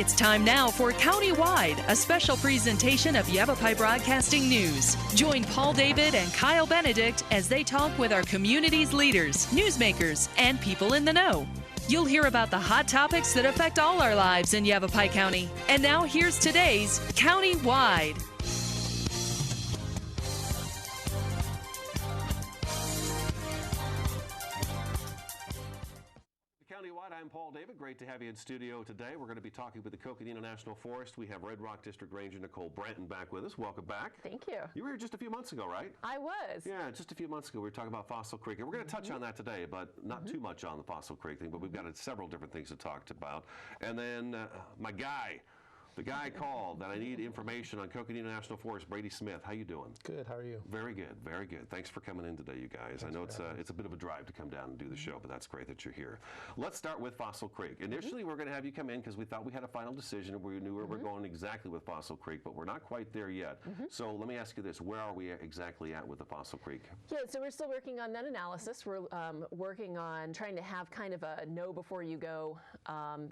It's time now for Countywide, a special presentation of Yavapai Broadcasting News. Join Paul David and Kyle Benedict as they talk with our community's leaders, newsmakers, and people in the know. You'll hear about the hot topics that affect all our lives in Yavapai County. And now here's today's Countywide. Countywide, I'm Paul David. Great to have you in studio today. We're going to be talking with the Coconino National Forest. We have Red Rock District Ranger Nicole Branton back with us. Welcome back. Thank you. You were here just a few months ago, right? I was. Yeah, just a few months ago. We were talking about Fossil Creek. And we're going to touch on that today, but not too much on the Fossil Creek thing, but we've got several different things to talk about. And then my guy. The guy called that I need information on Coconino National Forest, Brady Smith. How you doing? Good. How are you? Very good. Very good. Thanks for coming in today, you guys. I know it's a bit of a drive to come down and do the show, but that's great that you're here. Let's start with Fossil Creek. Initially, we're going to have you come in because we thought we had a final decision and we knew where we're going exactly with Fossil Creek, but we're not quite there yet. So let me ask you this. Where are we exactly at with the Fossil Creek? Yeah, so we're still working on that analysis. We're working on trying to have kind of a know before you go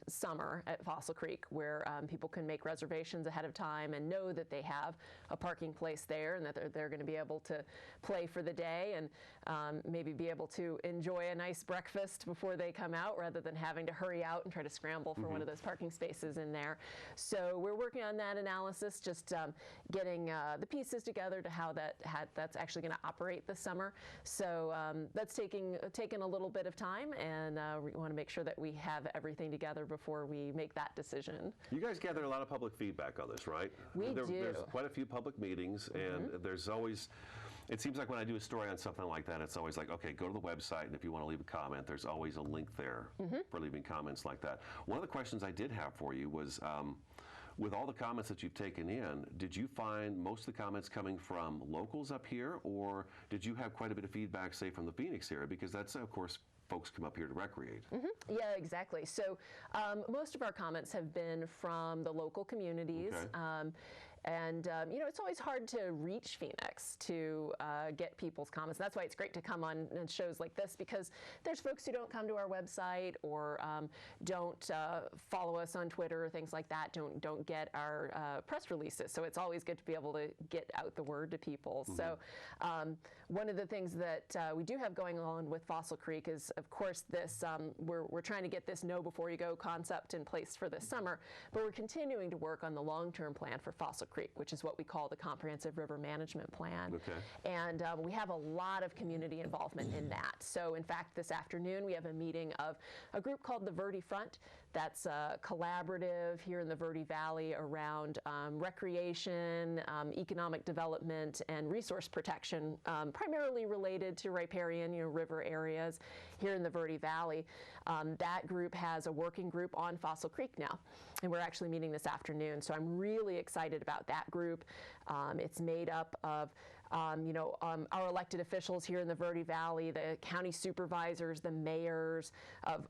summer at Fossil Creek where people can make reservations ahead of time and know that they have a parking place there and that they're going to be able to play for the day and maybe be able to enjoy a nice breakfast before they come out rather than having to hurry out and try to scramble for one of those parking spaces in there. So we're working on that analysis, just getting the pieces together to how that's actually going to operate this summer. So that's taking a little bit of time, and we want to make sure that we have everything together before we make that decision. You guys gathered a lot of public feedback on this, right? We do. There's quite a few public meetings, and there's always, it seems like when I do a story on something like that, it's always like, okay, go to the website, and if you want to leave a comment, there's always a link there for leaving comments like that. One of the questions I did have for you was, with all the comments that you've taken in, did you find most of the comments coming from locals up here, or did you have quite a bit of feedback, say, from the Phoenix area? Because that's, of course, folks come up here to recreate. Yeah, exactly. So most of our comments have been from the local communities. Okay. And, you know, it's always hard to reach Phoenix to get people's comments. That's why it's great to come on shows like this, because there's folks who don't come to our website or don't follow us on Twitter or things like that, don't get our press releases. So it's always good to be able to get out the word to people. So one of the things that we do have going on with Fossil Creek is, of course, this, we're trying to get this know before you go concept in place for this summer, but we're continuing to work on the long-term plan for Fossil Creek, which is what we call the Comprehensive River Management Plan. Okay. And we have a lot of community involvement in that. So in fact, this afternoon we have a meeting of a group called the Verde Front that's collaborative here in the Verde Valley around recreation, economic development, and resource protection, primarily related to riparian, river areas here in the Verde Valley. That group has a working group on Fossil Creek now, and we're actually meeting this afternoon. So I'm really excited about that group. It's made up of our elected officials here in the Verde Valley, the county supervisors, the mayors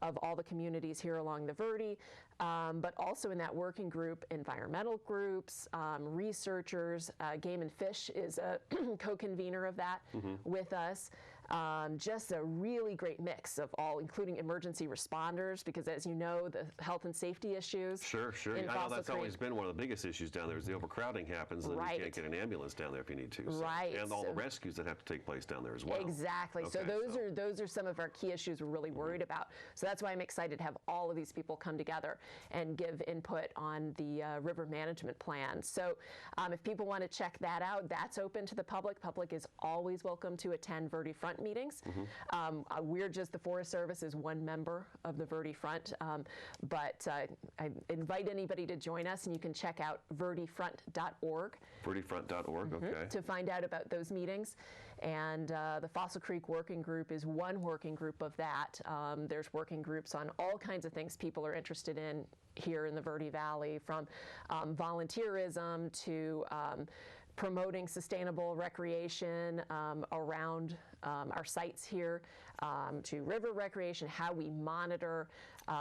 of all the communities here along the Verde, but also in that working group, environmental groups, researchers. Game and Fish is a co-convener of that with us. Just a really great mix of all, including emergency responders, because as you know, the health and safety issues. Sure. I know that's always been one of the biggest issues down there is the overcrowding happens, and then you can't get an ambulance down there if you need to. So. Right. And all the rescues that have to take place down there as well. Exactly. Okay, so those are some of our key issues we're really worried about. So that's why I'm excited to have all of these people come together and give input on the river management plan. So if people want to check that out, that's open to the public. Public is always welcome to attend Verde Front meetings. We're just, the Forest Service is one member of the Verde Front, but I invite anybody to join us, and you can check out verdefront.org. Verdefront.org, okay. To find out about those meetings. And the Fossil Creek Working Group is one working group of that. There's working groups on all kinds of things people are interested in here in the Verde Valley, from volunteerism to promoting sustainable recreation around our sites here, to river recreation, how we monitor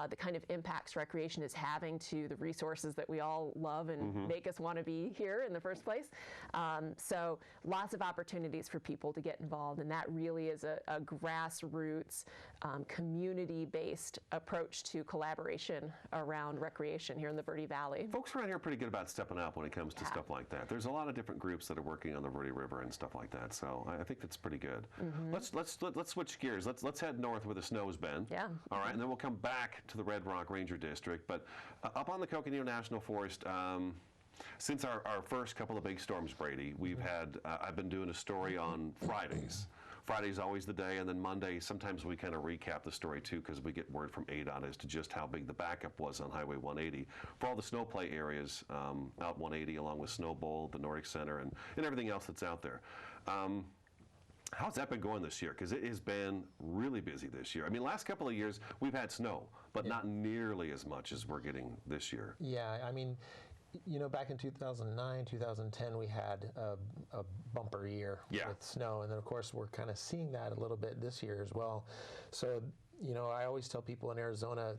the kind of impacts recreation is having to the resources that we all love and make us want to be here in the first place. So lots of opportunities for people to get involved, and that really is a grassroots, community-based approach to collaboration around recreation here in the Verde Valley. Folks around here are pretty good about stepping up when it comes to stuff like that. There's a lot of different groups that are working on the Verde River and stuff like that, so I think that's pretty good. Let's switch gears. Let's head north where the snow's been. Yeah. All right, and then we'll come back to the Red Rock Ranger District. But up on the Coconino National Forest, since our first couple of big storms, Brady, we've had, I've been doing a story on Fridays. Friday's always the day, and then Monday, sometimes we kind of recap the story too, because we get word from ADOT as to just how big the backup was on Highway 180 for all the snow play areas out 180, along with Snow Bowl, the Nordic Center, and everything else that's out there. How's that been going this year? Because it has been really busy this year. I mean, last couple of years, we've had snow, but not nearly as much as we're getting this year. Yeah, I mean, you know, back in 2009, 2010, we had a bumper year with snow. And then, of course, we're kind of seeing that a little bit this year as well. So, you know, I always tell people in Arizona,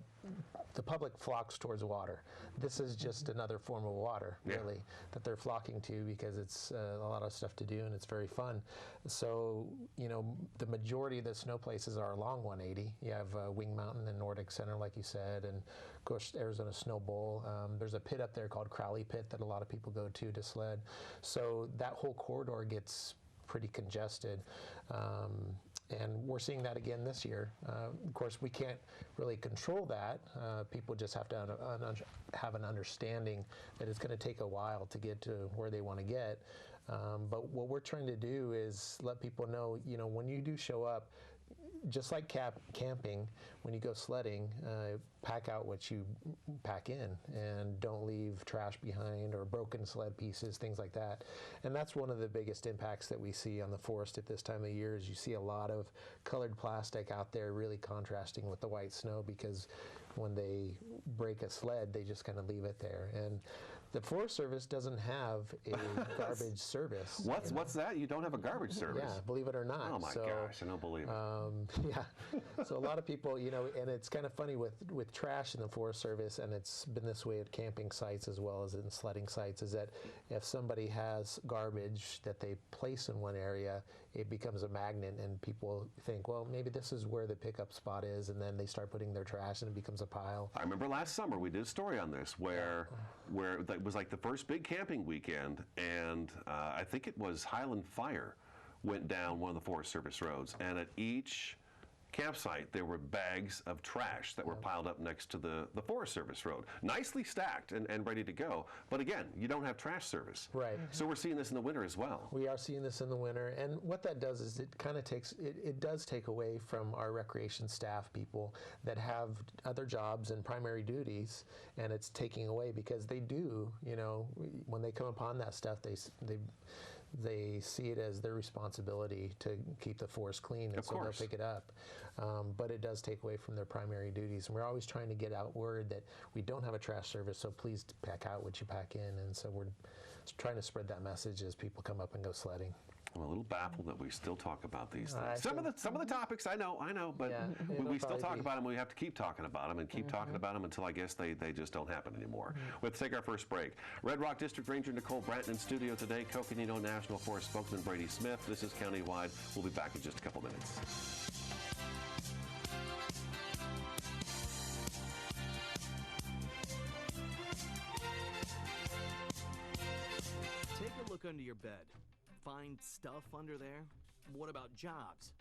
the public flocks towards water. This is just another form of water, really, that they're flocking to because it's a lot of stuff to do and it's very fun. So, you know, the majority of the snow places are along 180. You have Wing Mountain and Nordic Center, like you said, and of course, Arizona Snow Bowl. There's a pit up there called Crowley Pit that a lot of people go to sled. So that whole corridor gets pretty congested. And we're seeing that again this year. Of course, we can't really control that. People just have to have an understanding that it's going to take a while to get to where they want to get. But what we're trying to do is let people know, you know, when you do show up, just like camping, when you go sledding, pack out what you pack in and don't leave trash behind or broken sled pieces, things like that. And that's one of the biggest impacts that we see on the forest at this time of year is you see a lot of colored plastic out there really contrasting with the white snow because when they break a sled, they just kind of leave it there. And the Forest Service doesn't have a garbage service. What's that? You don't have a garbage service? Yeah, believe it or not. Oh my gosh, I don't believe it. Yeah, so a lot of people, you know, and it's kind of funny with trash in the Forest Service, and it's been this way at camping sites as well as in sledding sites, is that if somebody has garbage that they place in one area, it becomes a magnet, and people think, well, maybe this is where the pickup spot is, and then they start putting their trash, and it becomes a pile. I remember last summer we did a story on this where it was like the first big camping weekend, and I think it was Highland Fire went down one of the Forest Service roads, and at each campsite there were bags of trash that were piled up next to the Forest Service road, nicely stacked and ready to go. But again, you don't have trash service. Right. So we're seeing this in the winter as well. We are seeing this in the winter, and what that does is it kind of takes, it does take away from our recreation staff people that have other jobs and primary duties, and it's taking away because they do, you know, when they come upon that stuff, they see it as their responsibility to keep the forest clean, and so they'll pick it up. But it does take away from their primary duties. And we're always trying to get out word that we don't have a trash service, so please pack out what you pack in. And so we're trying to spread that message as people come up and go sledding. I'm a little baffled that we still talk about these things. Some of the topics I know, but we still talk about them. We have to keep talking about them and keep talking about them until I guess they just don't happen anymore. We have to take our first break. Red Rock District Ranger Nicole Branton in studio today. Coconino National Forest spokesman Brady Smith. This is Countywide. We'll be back in just a couple minutes. Take a look under your bed. Find stuff under there? What about jobs?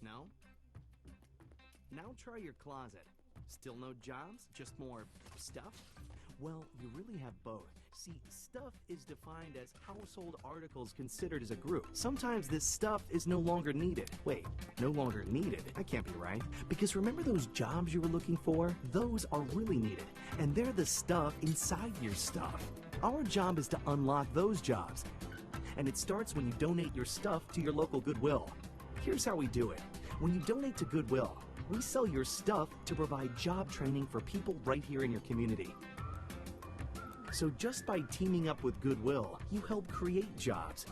No? Now try your closet. Still no jobs? Just more stuff? Well, you really have both. See, stuff is defined as household articles considered as a group. Sometimes this stuff is no longer needed. Wait, no longer needed? That can't be right. Because remember those jobs you were looking for? Those are really needed. And they're the stuff inside your stuff. Our job is to unlock those jobs. And it starts when you donate your stuff to your local Goodwill. Here's how we do it. When you donate to Goodwill, we sell your stuff to provide job training for people right here in your community. So just by teaming up with Goodwill, you help create jobs.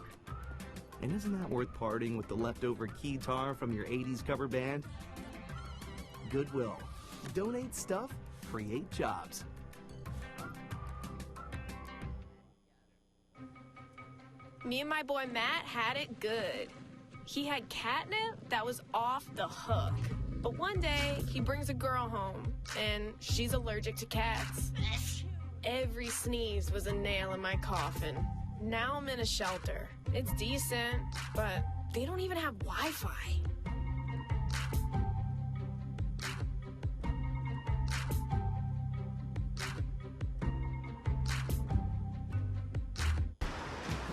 And isn't that worth parting with the leftover keytar from your 80s cover band? Goodwill. Donate stuff, create jobs. Me and my boy Matt had it good. He had catnip that was off the hook. But one day, he brings a girl home, and she's allergic to cats. Every sneeze was a nail in my coffin. Now I'm in a shelter. It's decent, but they don't even have Wi-Fi.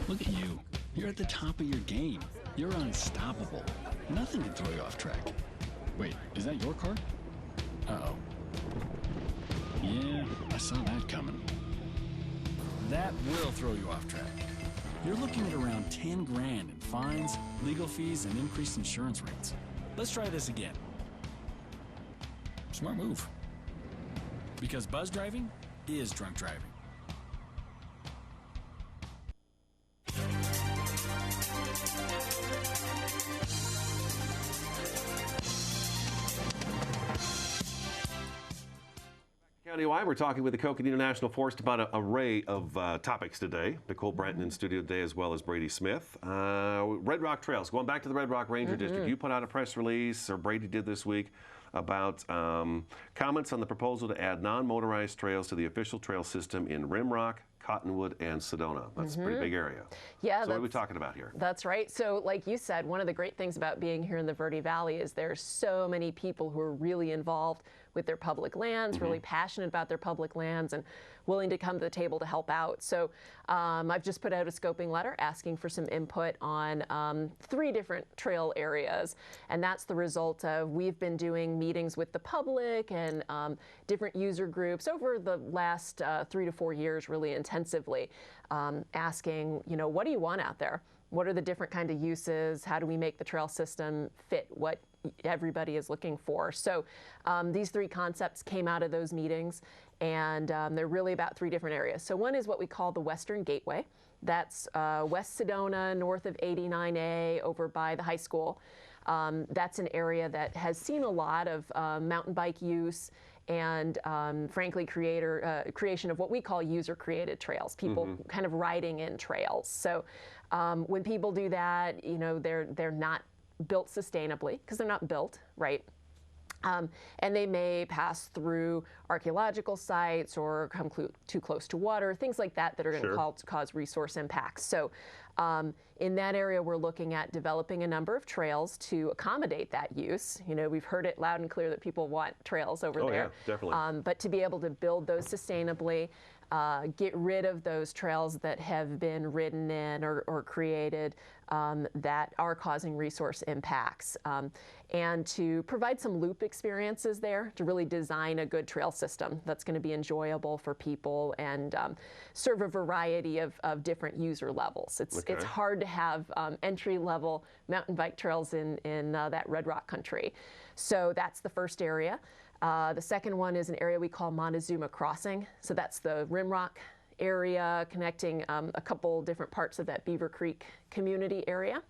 Look at you. You're at the top of your game. You're unstoppable. Nothing can throw you off track. Wait, is that your car? Uh-oh. Yeah, I saw that coming. That will throw you off track. You're looking at around 10 grand in fines, legal fees, and increased insurance rates. Let's try this again. Smart move. Because buzz driving is drunk driving. Countywide, we're talking with the Coconino National Forest about an array of topics today. Nicole Brenton in studio today, as well as Brady Smith. Red Rock Trails, going back to the Red Rock Ranger District. You put out a press release, or Brady did this week, about comments on the proposal to add non-motorized trails to the official trail system in Rimrock, Cottonwood, and Sedona. That's a pretty big area. Yeah. So what are we talking about here? That's right. So like you said, one of the great things about being here in the Verde Valley is there's so many people who are really involved with their public lands, really passionate about their public lands, and willing to come to the table to help out. So I've just put out a scoping letter asking for some input on 3 different trail areas. And that's the result of, we've been doing meetings with the public and different user groups over the last 3 to 4 years, really intensively, asking, what do you want out there? What are the different kind of uses? How do we make the trail system fit what everybody is looking for? So these 3 concepts came out of those meetings, and they're really about 3 different areas. So one is what we call the Western Gateway. That's West Sedona, north of 89A, over by the high school. That's an area that has seen a lot of mountain bike use and frankly creation of what we call user-created trails, people kind of riding in trails. So when people do that, they're not built sustainably, because they're not built, right? And they may pass through archaeological sites or come too close to water, things like that that are going to cause resource impacts. So in that area, we're looking at developing a number of trails to accommodate that use. We've heard it loud and clear that people want trails over there. Yeah, definitely. But to be able to build those sustainably, get rid of those trails that have been ridden in or created that are causing resource impacts, and to provide some loop experiences there to really design a good trail system that's going to be enjoyable for people and serve a variety of different user levels. It's hard to have entry-level mountain bike trails in that Red Rock country. So that's the first area. The second one is an area we call Montezuma Crossing. So that's the Rimrock area connecting a couple different parts of that Beaver Creek community area.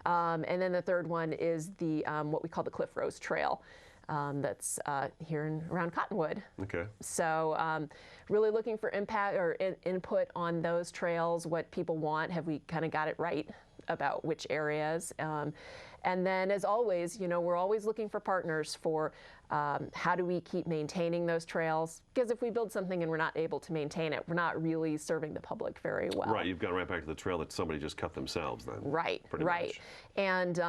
And then the third one is the what we call the Cliff Rose Trail. That's here around Cottonwood. Okay. So really looking for impact or input on those trails, what people want. Have we kind of got it right about which areas? And then, as always, we're always looking for partners for how do we keep maintaining those trails? Because if we build something and we're not able to maintain it, we're not really serving the public very well. Right, you've gone right back to the trail that somebody just cut themselves then. Right, right. And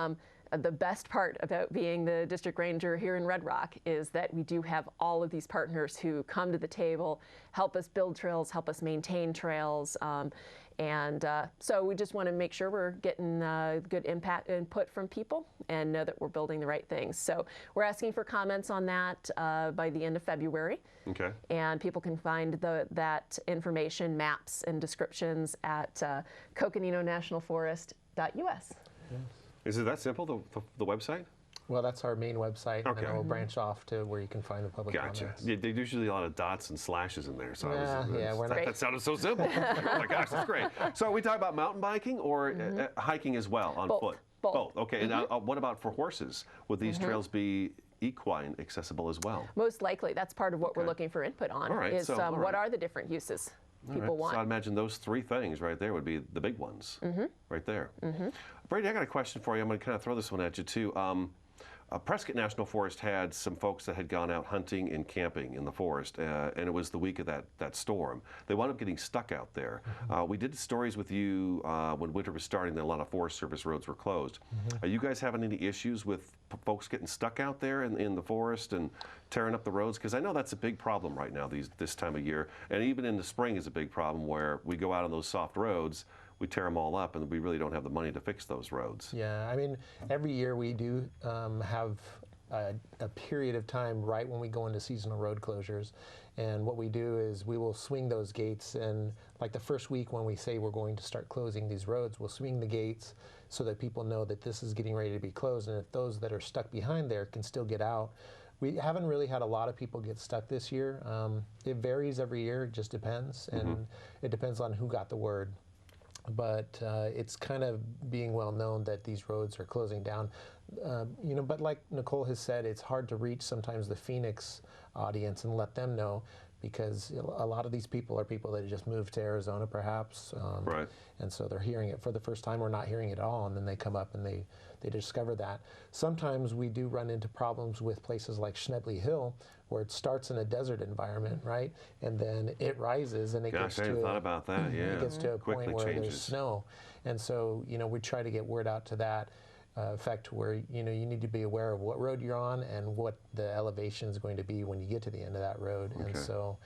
the best part about being the district ranger here in Red Rock is that we do have all of these partners who come to the table, help us build trails, help us maintain trails. And so we just want to make sure we're getting good input from people and know that we're building the right things. So we're asking for comments on that by the end of February. Okay. And people can find that information, maps, and descriptions at coconinonationalforest.us. Yes. Is it that simple, the website? Well, that's our main website, and then we'll branch off to where you can find the public comments. Yeah, there's usually a lot of dots and slashes in there. So that sounded so simple. Oh my gosh, that's great. So are we talking about mountain biking or hiking as well on foot? Both. Okay, and what about for horses? Would these trails be equine accessible as well. Most likely. That's part of what we're looking for input on. All right, is what are the different uses people want? So I'd imagine those three things right there would be the big ones right there. Brady, I got a question for you. I'm going to kind of throw this one at you too. Prescott National Forest had some folks that had gone out hunting and camping in the forest, and it was the week of that storm. They wound up getting stuck out there. We did stories with you when winter was starting that a lot of Forest Service roads were closed. Are you guys having any issues with folks getting stuck out there in the forest and tearing up the roads? Because I know that's a big problem right now this time of year, and even in the spring is a big problem where we go out on those soft roads, we tear them all up, and we really don't have the money to fix those roads. Yeah, I mean, every year we do have a period of time right when we go into seasonal road closures. And what we do is we will swing those gates, and like the first week when we say we're going to start closing these roads, we'll swing the gates so that people know that this is getting ready to be closed, and if those that are stuck behind there can still get out. We haven't really had a lot of people get stuck this year. It varies every year, it just depends, and it depends on who got the word. But it's kind of being well known that these roads are closing down. You know, but like Nicole has said, it's hard to reach sometimes the Phoenix audience and let them know, because a lot of these people are people that just moved to Arizona perhaps. Right. And so they're hearing it for the first time or not hearing it at all, and then they come up and they discover that. Sometimes we do run into problems with places like Schnebly Hill, where it starts in a desert environment, right? And then it rises and it gets to I hadn't thought about that, yeah. It gets to a Quickly point where changes. there's snow. And so, you know, we try to get word out to that effect where, you know, you need to be aware of what road you're on and what the elevation is going to be when you get to the end of that road. Okay. And so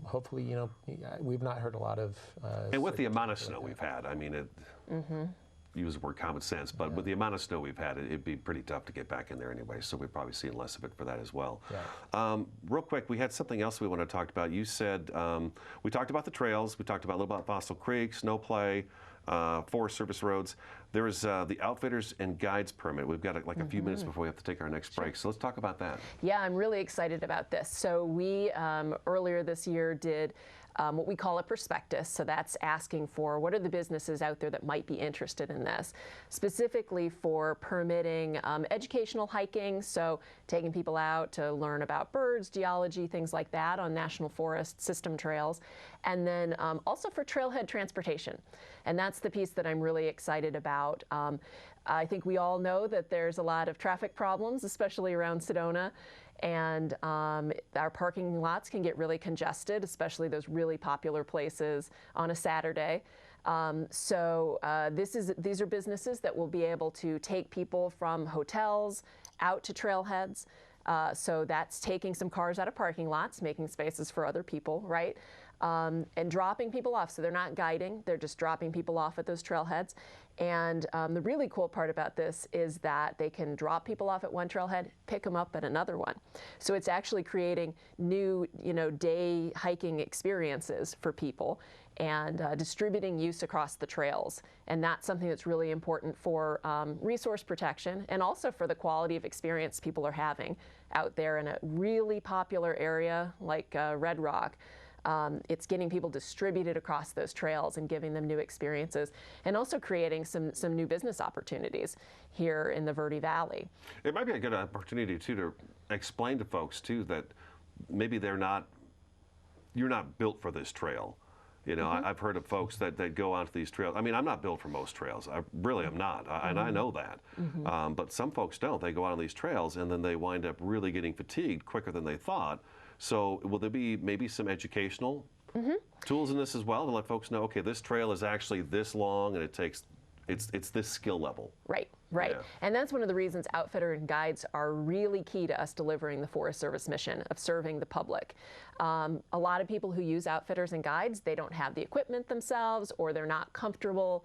hopefully, you know, we've not heard a lot of... and with the amount of snow we've had, I mean, it... use the word common sense, but with the amount of snow we've had, it'd be pretty tough to get back in there anyway, so we're probably seeing less of it for that as well. Yeah. Real quick, we had something else we want to talk about. You said, we talked about the trails, we talked about a little about Fossil Creek, snow play, Forest Service roads. There's the Outfitters and Guides permit. We've got like a few minutes before we have to take our next break, so let's talk about that. Yeah, I'm really excited about this. So we, earlier this year, did what we call a prospectus. So that's asking for what are the businesses out there that might be interested in this, specifically for permitting educational hiking, so taking people out to learn about birds, geology, things like that on National Forest system trails, and then also for trailhead transportation. And that's the piece that I'm really excited about. I think we all know that there's a lot of traffic problems, especially around Sedona. And our parking lots can get really congested, especially those really popular places on a Saturday. These are businesses that will be able to take people from hotels out to trailheads. So that's taking some cars out of parking lots, making spaces for other people, right? And dropping people off. So they're not guiding, they're just dropping people off at those trailheads. And the really cool part about this is that they can drop people off at one trailhead, pick them up at another one. So it's actually creating new, you know, day hiking experiences for people and distributing use across the trails. And that's something that's really important for resource protection and also for the quality of experience people are having out there in a really popular area like Red Rock. It's getting people distributed across those trails and giving them new experiences, and also creating some new business opportunities here in the Verde Valley. It might be a good opportunity too to explain to folks too that maybe you're not built for this trail. You know, I've heard of folks that go onto these trails. I mean, I'm not built for most trails. I really am not, and I know that. But some folks don't. They go out on these trails and then they wind up really getting fatigued quicker than they thought. So will there be maybe some educational tools in this as well to let folks know, okay, this trail is actually this long and it's this skill level? Right. Yeah. And that's one of the reasons Outfitter and Guides are really key to us delivering the Forest Service mission of serving the public. A lot of people who use Outfitters and Guides, they don't have the equipment themselves, or they're not comfortable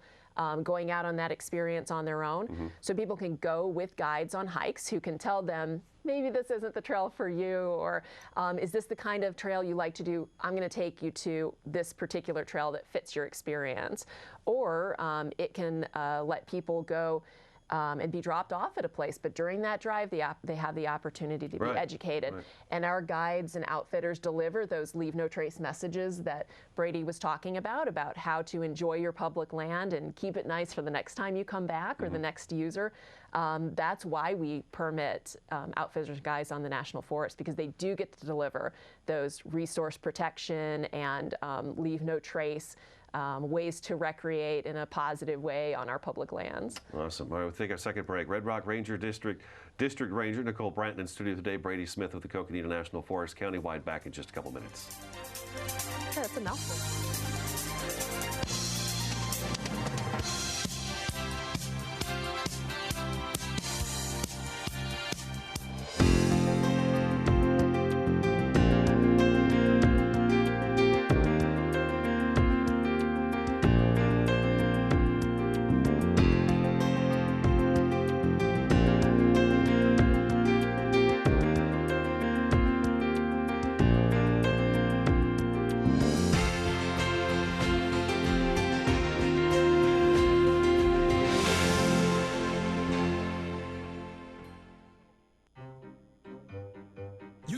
going out on that experience on their own. So people can go with guides on hikes who can tell them, maybe this isn't the trail for you, or is this the kind of trail you like to do? I'm going to take you to this particular trail that fits your experience. Or it can let people go and be dropped off at a place. But during that drive, they have the opportunity to be educated. Right. And our guides and outfitters deliver those leave no trace messages that Brady was talking about how to enjoy your public land and keep it nice for the next time you come back or the next user. That's why we permit outfitters guides on the National Forest, because they do get to deliver those resource protection and leave no trace ways to recreate in a positive way on our public lands. Awesome. All right, we'll take our second break. Red Rock Ranger District Ranger Nicole Branton in studio today. Brady Smith with the Coconino National Forest, countywide, back in just a couple minutes. Yeah, that's a mouthful.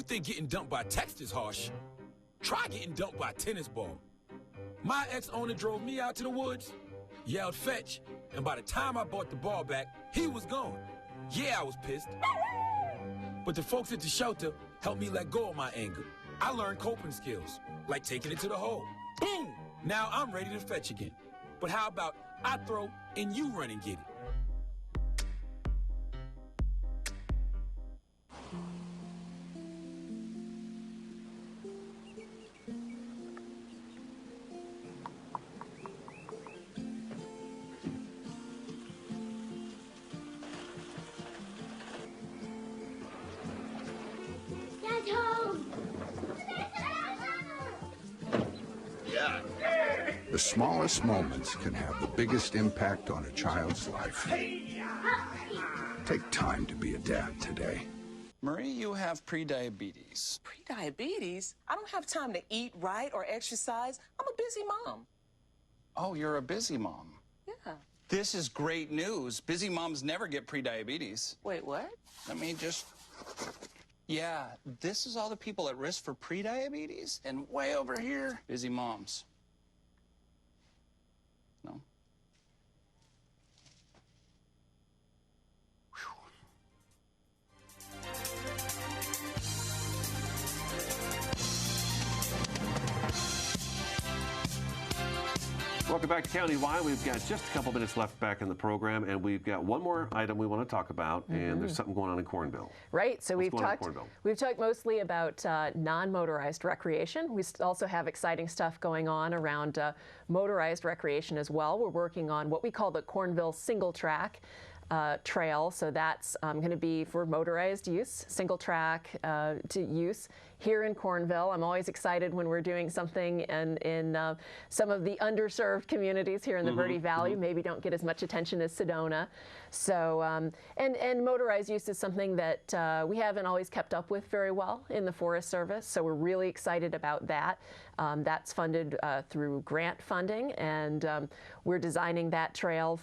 Think getting dumped by text is harsh. Try getting dumped by a tennis ball. My ex-owner drove me out to the woods, yelled fetch, and by the time I brought the ball back, he was gone. Yeah, I was pissed. But the folks at the shelter helped me let go of my anger. I learned coping skills, like taking it to the hole. Boom! Now I'm ready to fetch again. But how about I throw and you run and get it? The smallest moments can have the biggest impact on a child's life. Take time to be a dad today. Marie, you have prediabetes. Prediabetes? I don't have time to eat right or exercise. I'm a busy mom. Oh, you're a busy mom. Yeah. This is great news. Busy moms never get prediabetes. Wait, what? Let me just... Yeah, this is all the people at risk for prediabetes, and way over here, busy moms. No? Welcome back to Countywide. We've got just a couple minutes left back in the program, and we've got one more item we want to talk about, and there's something going on in Cornville. Right, so we've talked mostly about non-motorized recreation. We also have exciting stuff going on around motorized recreation as well. We're working on what we call the Cornville single track trail, so that's going to be for motorized use, single track to use here in Cornville. I'm always excited when we're doing something in some of the underserved communities here in the Verde Valley, maybe don't get as much attention as Sedona. So, and motorized use is something that we haven't always kept up with very well in the Forest Service, so we're really excited about that. That's funded through grant funding, and we're designing that trail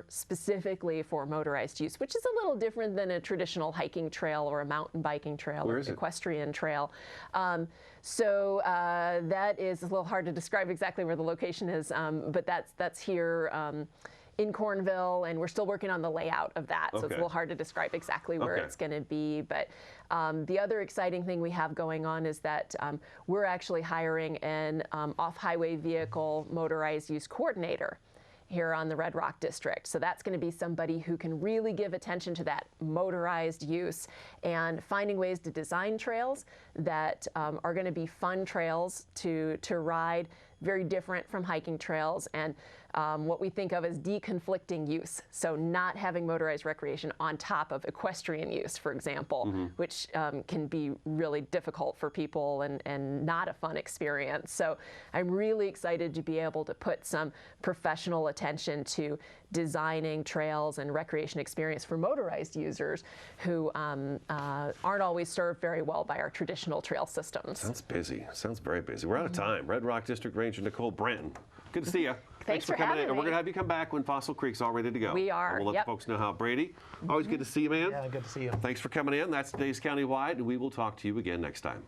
specifically for motorized use, which is a little different than a traditional hiking trail or a mountain biking trail or equestrian trail. So that is a little hard to describe exactly where the location is, but that's here in Cornville, and we're still working on the layout of that, so it's a little hard to describe exactly where it's going to be. But the other exciting thing we have going on is that we're actually hiring an off-highway vehicle motorized use coordinator here on the Red Rock District. So that's going to be somebody who can really give attention to that motorized use and finding ways to design trails that are going to be fun trails to ride, very different from hiking trails, and what we think of as deconflicting use. So not having motorized recreation on top of equestrian use, for example, which can be really difficult for people and not a fun experience. So I'm really excited to be able to put some professional attention to designing trails and recreation experience for motorized users who aren't always served very well by our traditional trail systems. Sounds busy. Sounds very busy. We're out of time. Red Rock District Ranger Nicole Branton, Good to see you. Thanks for for coming in. having And we're me. going to have you come back when Fossil Creek's all ready to go. We are, And we'll let yep. the folks know how. Brady, always good to see you, man. Yeah, good to see you. Thanks for coming in. That's today's Countywide, and we will talk to you again next time.